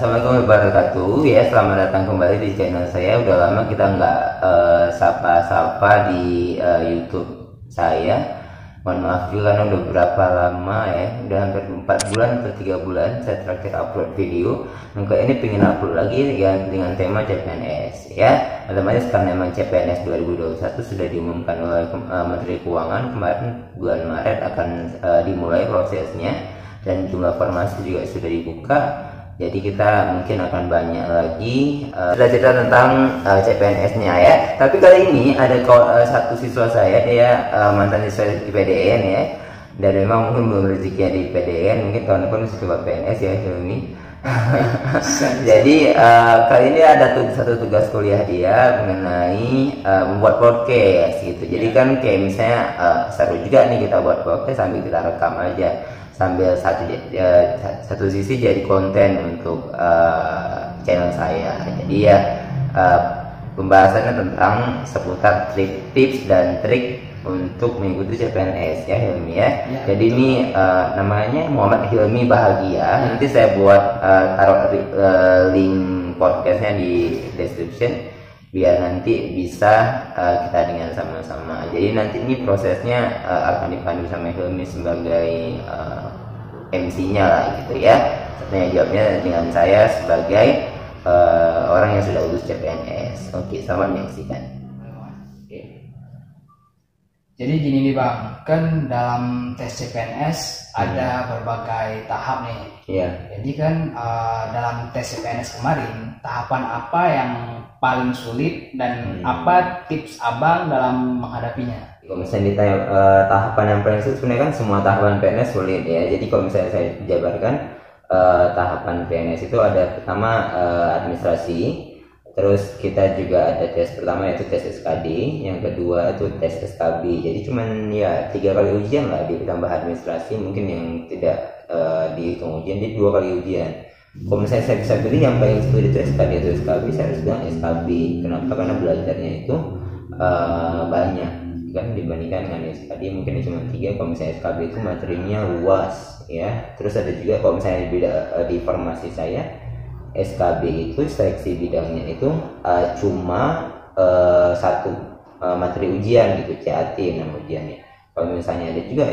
Assalamualaikum warahmatullahi wabarakatuh. Ya, selamat datang kembali di channel saya. Udah lama kita nggak sapa-sapa di YouTube saya. Mohon maaf juga karena udah berapa lama ya, udah hampir 4 bulan atau 3 bulan saya terakhir upload video. Maka ini pengen upload lagi dengan tema CPNS ya. Otomatis karena memang CPNS 2021 sudah diumumkan oleh Menteri Keuangan kemarin bulan Maret akan dimulai prosesnya, dan jumlah formasi juga sudah dibuka. Jadi kita mungkin akan banyak lagi cerita tentang CPNS-nya ya. Tapi kali ini ada satu siswa saya, dia mantan siswa di PDN ya. Dan memang mungkin belum rezekinya di PDN, mungkin kawan-kawan masih coba PNS ya ini. Jadi kali ini ada satu tugas kuliah dia mengenai membuat podcast gitu. Jadi kan kayak misalnya seru juga nih kita buat podcast sambil kita rekam aja, sambil satu sisi jadi konten untuk channel saya. Jadi ya pembahasannya tentang seputar tips dan trik untuk mengikuti CPNS ya Hilmi ya. Jadi ini namanya Muhammad Hilmi Bahagia. Nanti saya buat taruh link podcastnya di description biar nanti bisa kita dengar sama-sama. Jadi nanti ini prosesnya akan dipandu sama Hilmi sebagai MC-nya lah gitu ya. Tanya jawabnya dengan saya sebagai orang yang sudah lulus CPNS. Oke, selamat menyaksikan. Jadi gini nih Bang, kan dalam tes CPNS ada berbagai tahap nih. Iya. Jadi kan dalam tes CPNS kemarin, tahapan apa yang paling sulit dan apa tips Abang dalam menghadapinya? Kalau misalnya ditanya tahapan yang paling sulit, sebenarnya kan semua tahapan PNS sulit ya. Jadi kalau misalnya saya jabarkan tahapan PNS itu ada pertama administrasi. Terus kita juga ada tes pertama yaitu tes SKD, yang kedua itu tes SKB. Jadi cuman ya 3 kali ujian lah, ditambah administrasi mungkin yang tidak dihitung ujian, jadi 2 kali ujian. Kalau misalnya saya bisa pilih yang paling sulit itu SKD atau SKB, saya harus bilang SKB. Kenapa? Karena belajarnya itu banyak kan dibandingkan dengan SKD mungkin cuma 3. Kalau misalnya SKB itu materinya luas ya. Terus ada juga kalau misalnya di formasi saya SKB itu seleksi bidangnya itu cuma satu materi ujian gitu, CAT nama ujiannya. Kalau misalnya ada juga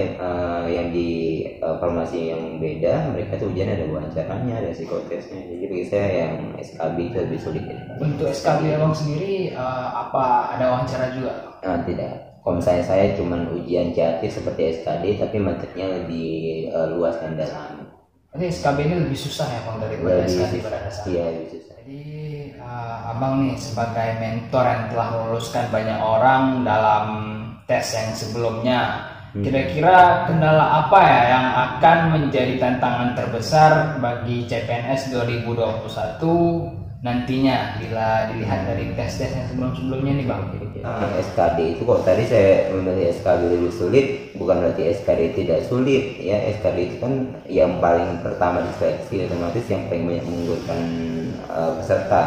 yang di formasi yang beda, mereka tuh ujiannya ada wawancaranya, ada psikotesnya. Jadi bagi saya yang SKB itu lebih sulit ya. Untuk SKB Abang sendiri apa ada wawancara juga? Tidak. Kalau misalnya saya cuma ujian CAT seperti SKD, tapi materinya lebih luas dan dalam. Jadi SKB ini lebih susah ya Bang daripada SKD pada dasarnya. Iya, lebih susah. Jadi Abang nih sebagai mentor yang telah meluluskan banyak orang dalam tes yang sebelumnya, kira-kira kendala apa ya yang akan menjadi tantangan terbesar bagi CPNS 2021 nantinya bila dilihat dari tes-tes yang sebelum-sebelumnya nih Bang? SKD itu kok tadi saya memilih SKD lebih sulit, bukan berarti SKD tidak sulit ya. SKD itu kan yang paling pertama diseleksi, otomatis yang paling banyak mengunggulkan peserta.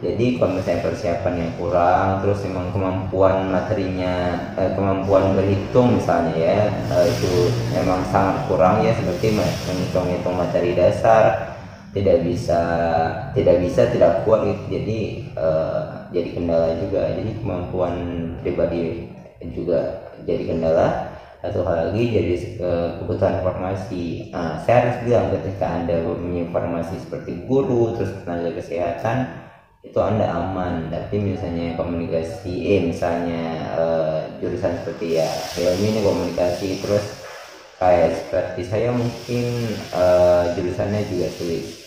Jadi kalau misalnya persiapannya kurang, terus memang kemampuan materinya, kemampuan berhitung misalnya ya, itu memang sangat kurang ya, seperti menghitung materi dasar tidak kuat gitu. Jadi kendala juga. Jadi kemampuan pribadi juga jadi kendala. Satu hal lagi jadi kebutuhan informasi. Saya harus bilang ketika Anda punya informasi seperti guru, terus tenaga kesehatan, itu Anda aman. Tapi misalnya komunikasi, misalnya jurusan seperti ya Hilmi ini komunikasi, terus kayak seperti saya mungkin jurusannya juga sulit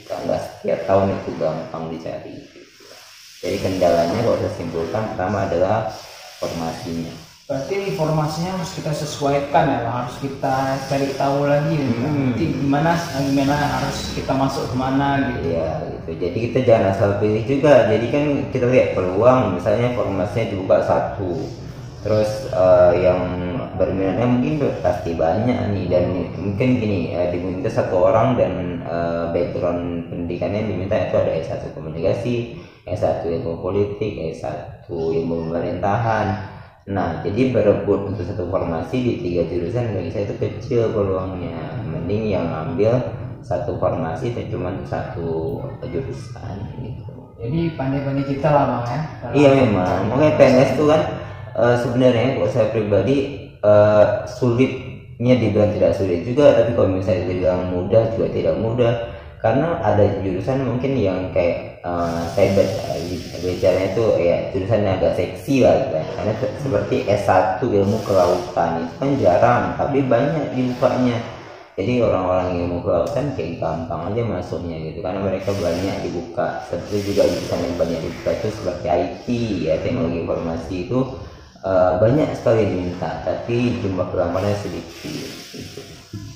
nggak setiap tahun itu gampang dicari. Jadi kendalanya kalau saya simpulkan pertama adalah formasinya. Berarti informasinya harus kita sesuaikan ya, harus kita cari tahu lagi gimana harus kita masuk kemana gitu. Ya gitu. Jadi kita jangan asal pilih juga. Jadi kan kita lihat peluang, misalnya formasinya dibuka 1, terus yang berminatnya mungkin pasti banyak nih, dan mungkin gini diminta 1 orang dan background pendidikannya diminta itu ada S1 komunikasi, S1 ilmu politik, S1 ilmu pemerintahan. Nah, jadi berebut untuk satu formasi di 3 jurusan bagi saya itu kecil peluangnya. Mending yang ambil satu formasi dan cuma satu jurusan gitu. Jadi pandai-pandai kita lah bang ya. Iya memang, makanya PNS itu kan sebenarnya kalau saya pribadi sulitnya dibilang tidak sulit juga, tapi kalau misalnya dibilang mudah juga tidak mudah, karena ada jurusan mungkin yang kayak saya bicaranya itu ya jurusan yang agak seksi lah gitu kan. Karena seperti S1 ilmu kelautan itu kan jarang, tapi banyak dibukanya. Jadi orang-orang yang mau kelautan kayak gampang aja masuknya gitu, karena mereka banyak dibuka. Seperti juga jurusan yang banyak dibuka itu seperti IT ya, teknologi informasi itu banyak sekali diminta, tapi jumlah pelamarnya sedikit gitu.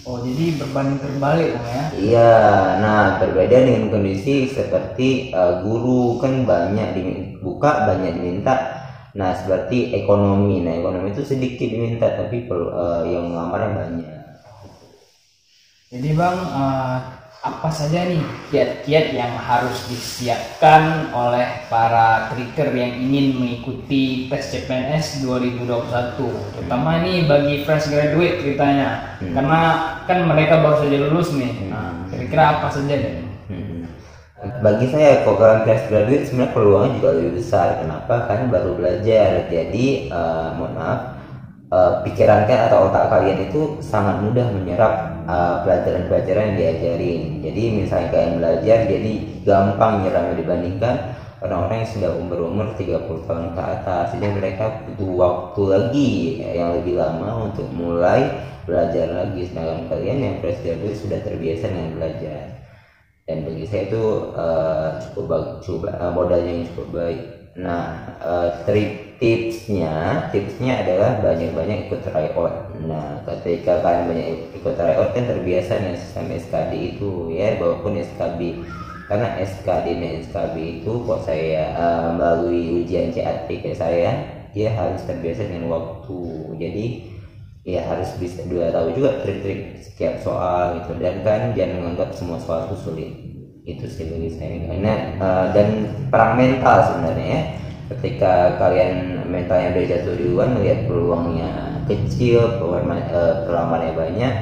Oh jadi berbanding terbalik bang ya. Iya, nah berbeda dengan kondisi seperti guru kan banyak dibuka, banyak diminta. Nah seperti ekonomi, nah ekonomi itu sedikit diminta, tapi yang ngelamarnya banyak. Jadi bang, apa saja nih kiat-kiat yang harus disiapkan oleh para triker yang ingin mengikuti tes CPNS 2021, terutama nih bagi fresh graduate ceritanya, karena kan mereka baru saja lulus nih. Nah, kira-kira apa saja nih? Bagi saya kok kalian fresh graduate sebenarnya peluangnya juga lebih besar. Kenapa? Karena baru belajar, jadi mohon maaf, pikiran kan atau otak kalian itu sangat mudah menyerap pelajaran-pelajaran yang diajarin. Jadi misalnya kalian belajar, jadi gampang nyerapnya dibandingkan orang-orang yang sudah umur 30 tahun ke atas. Jadi mereka butuh waktu lagi yang lebih lama untuk mulai belajar lagi, sedangkan kalian yang fresh graduate sudah terbiasa dengan belajar. Dan bagi saya itu cukup modal yang cukup baik. Nah, tipsnya adalah banyak-banyak ikut tryout. Nah, ketika kalian banyak ikut tryout kan terbiasa dengan sistem SKD itu ya, walaupun SKB, karena SKD dan SKB itu kok saya melalui ujian CAT kayak saya, dia harus terbiasa dengan waktu. Jadi ya harus bisa tahu juga trik-trik setiap soal gitu, dan kan jangan menganggap semua soal itu sulit. Itu sih bagi saya, karena dan perang mental sebenarnya ya. Ketika kalian mentalnya udah jatuh duluan, melihat peluangnya kecil, pelamarnya banyak,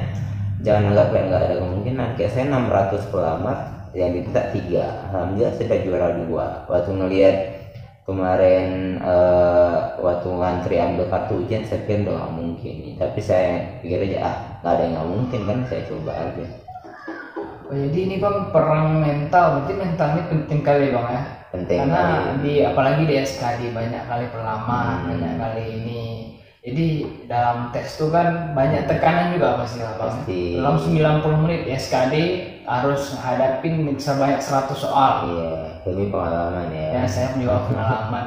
jangan anggap kayak nggak ada kemungkinan. Kayak saya 600 pelamar yang diminta 3, alhamdulillah sudah juara 2. Waktu ngelihat kemarin waktu ngantri ambil kartu ujian, saya pikir udah nggak mungkin, tapi saya pikir aja nggak ada yang nggak mungkin kan, saya coba aja. Oh, jadi ini bang perang mental, berarti mental ini penting kali bang ya. Penting karena kali. apalagi di SKD banyak kali pelamar, banyak kali ini. Jadi dalam tes itu kan banyak tekanan juga pasti lah bang. Dalam 90 menit SKD harus hadapin sebanyak 100 soal. Iya, ini pengalaman ya. Ya saya juga pengalaman.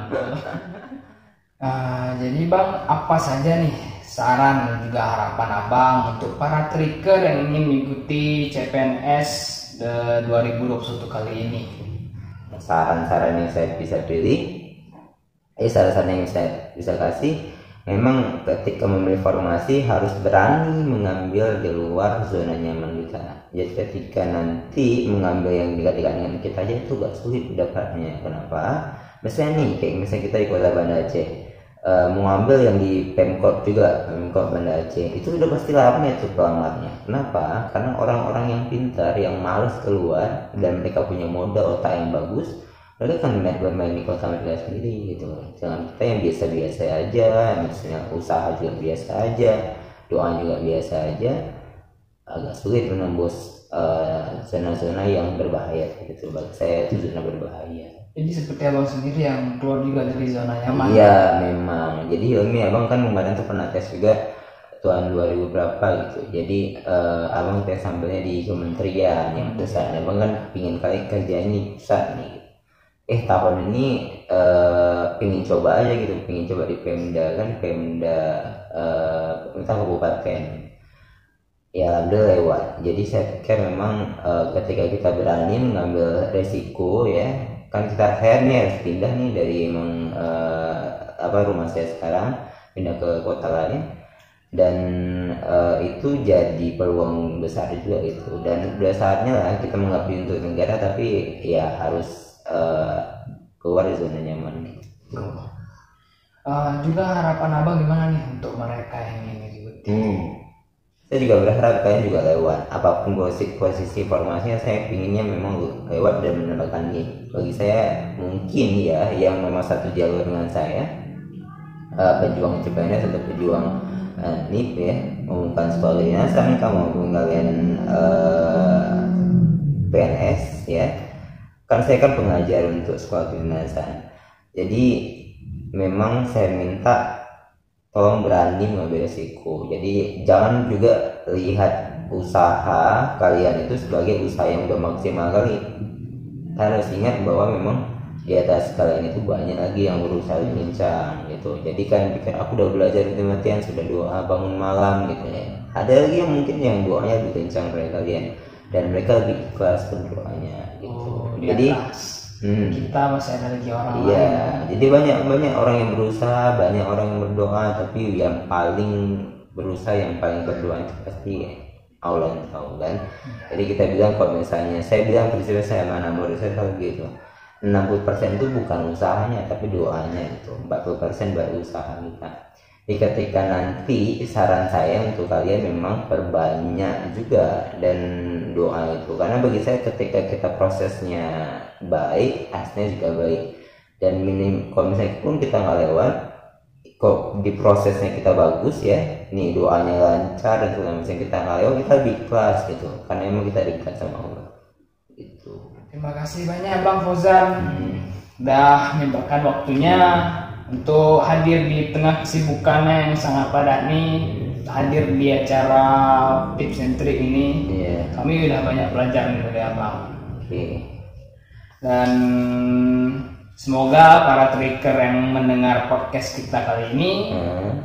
Jadi bang, apa saja nih saran dan juga harapan abang untuk para triker yang ingin mengikuti CPNS 2021 kali ini? Saran-saran yang saya bisa pilih, saran-saran yang saya bisa kasih, memang ketika memilih formasi harus berani mengambil di luar zona nyaman kita. Jadi ketika nanti mengambil yang dekat-dekat dengan kita aja itu gak sulit dapatnya. Kenapa? Misalnya nih, kayak misalnya kita di Kota Banda Aceh, mengambil yang di Pemkot juga, Pemkot Banda Aceh, itu udah pasti lama itu pelamarnya. Kenapa? Karena orang-orang yang pintar, yang malas keluar dan mereka punya modal otak yang bagus, mereka kan bermain di kota mereka sendiri gitu. Jangan kita yang biasa-biasa aja, misalnya usaha juga biasa aja, doa juga biasa aja, agak sulit menembus zona-zona yang berbahaya gitu. Bagi saya itu zona berbahaya. Jadi seperti abang sendiri yang keluar juga dari zona nyaman. Iya memang. Jadi ini abang kan kemarin tuh pernah tes juga tahun 2000 berapa gitu. Jadi abang tes sambalnya di kementerian yang pusat. Abang kan pingin kali kerjaan di pusat nih. Tahun ini pingin coba aja gitu, pingin coba di Pemda kan, Pemda kabupaten. Ya alhamdulillah lewat. Jadi saya pikir memang ketika kita berani mengambil resiko ya, kan saya nih harus pindah nih dari rumah saya sekarang pindah ke kota lain, dan itu jadi peluang besar juga itu, dan udah saatnya lah kita mengabdi untuk negara, tapi ya harus keluar dari zona nyaman. Juga harapan abang gimana nih untuk mereka yang ingin mengikuti? saya juga berharap kalian juga lewat apapun posisi informasinya. Saya pinginnya memang lewat dan mendapatkan nih. Bagi saya mungkin ya yang memang satu jalur dengan saya, pejuang CPNS atau pejuang NIP ya, mengumumkan sekolah kedinasan, kamu kalian PNS ya, kan saya kan pengajar untuk sekolah kedinasan. Jadi memang saya minta tolong berani mengambil resiko. Jadi jangan juga lihat usaha kalian itu sebagai usaha yang udah maksimal kali. Harus ingat bahwa memang di atas kalian itu banyak lagi yang berusaha lincah gitu. Jadi kan pikir aku udah belajar mati-matian, sudah doa bangun malam gitu ya. Ada lagi yang mungkin yang doanya lebih kencang dari kalian dan mereka lebih ikhlas berdoanya gitu. Jadi kita masih ada lagi orang iya, lain. jadi banyak orang yang berusaha, banyak orang yang berdoa, tapi yang paling berusaha, yang paling berdoa itu pasti Allah yang tahu kan. Jadi kita bilang kalau misalnya saya bilang prinsipnya saya mana murid saya kalau gitu, 60% itu bukan usahanya tapi doanya, itu 40% baru usaha kita. Jadi ketika nanti saran saya untuk kalian memang perbanyak juga dan doa itu, karena bagi saya ketika kita prosesnya baik, hasilnya juga baik. Dan minim kalau misalnya pun kita nggak lewat, kok di prosesnya kita bagus ya, nih doanya lancar dan segala macam, kita nggak lewat kita lebih ikhlas gitu, karena emang kita dekat sama Allah gitu. Terima kasih banyak Bang Fauzan udah menyempatkan waktunya untuk hadir di tengah kesibukannya yang sangat padat nih, hadir di acara tips and trick ini. Kami udah banyak belajar nih dari Abang. Dan semoga para tricker yang mendengar podcast kita kali ini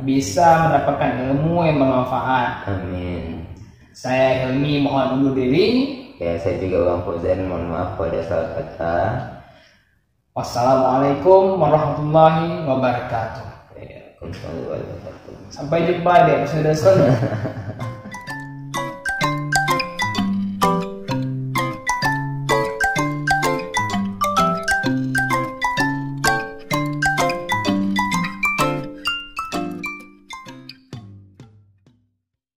bisa mendapatkan ilmu yang bermanfaat. Amin. Saya Helmi mohon undur diri. Ya, saya juga Bang Fauzan mohon maaf pada salah kata. Wassalamualaikum warahmatullahi wabarakatuh. Sampai Sampai jumpa di episode selanjutnya.